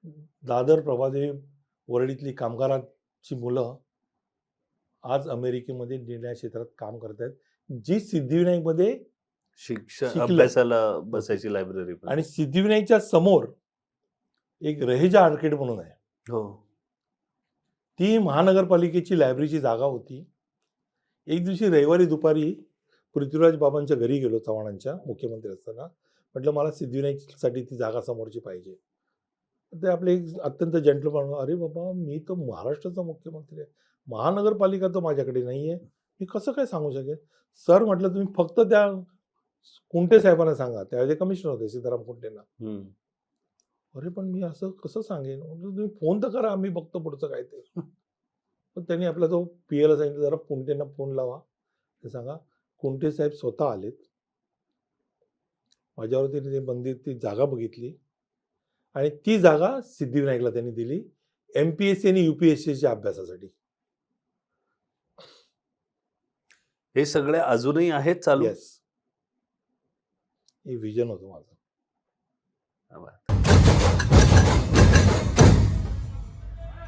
दादर प्रभादेवी वरळीतली कामगारांची मुलं आज अमेरिकेमध्ये निर्णय क्षेत्रात काम करत आहेत, जी सिद्धिविनायकमध्ये शिकलं. अभ्यासाला बसायची लायब्ररी आणि सिद्धिविनायकच्या समोर एक रहेजा आर्केड म्हणून आहे. हो. ती महानगरपालिकेची लायब्ररीची जागा होती. एक दिवशी रविवारी दुपारी पृथ्वीराज बाबांच्या घरी गेलो, चव्हाणांच्या, मुख्यमंत्री असताना. म्हटलं मला सिद्धिविनायकसाठी ती जागा समोरची पाहिजे. ते आपले एक अत्यंत जेंटलमॅन, अरे बाबा मी तर महाराष्ट्राचा मुख्यमंत्री आहे, महानगरपालिका तर माझ्याकडे नाही आहे, मी कसं काय सांगू शकेल. सर म्हटलं तुम्ही फक्त त्या कुंटे साहेबांना सांगा, त्यावेळी कमिशनर होते सीताराम कुंटेंना. अरे पण मी असं कसं सांगेन. तुम्ही फोन तर करा, आम्ही बघतो पुढचं काय ते. पण त्यांनी आपला जो पीएला सांगितलं जरा कुंटेंना फोन लावा, ते सांगा. कुंटे साहेब स्वतः आलेत, माझ्यावरती ते मंदिर ती जागा बघितली आणि ती जागा सिद्धिविनायकला त्यांनी दिली MPSC आणि UPSCच्या अभ्यासासाठी. हे सगळे अजूनही आहेत चालू. येस, हे विजन होतं माझं.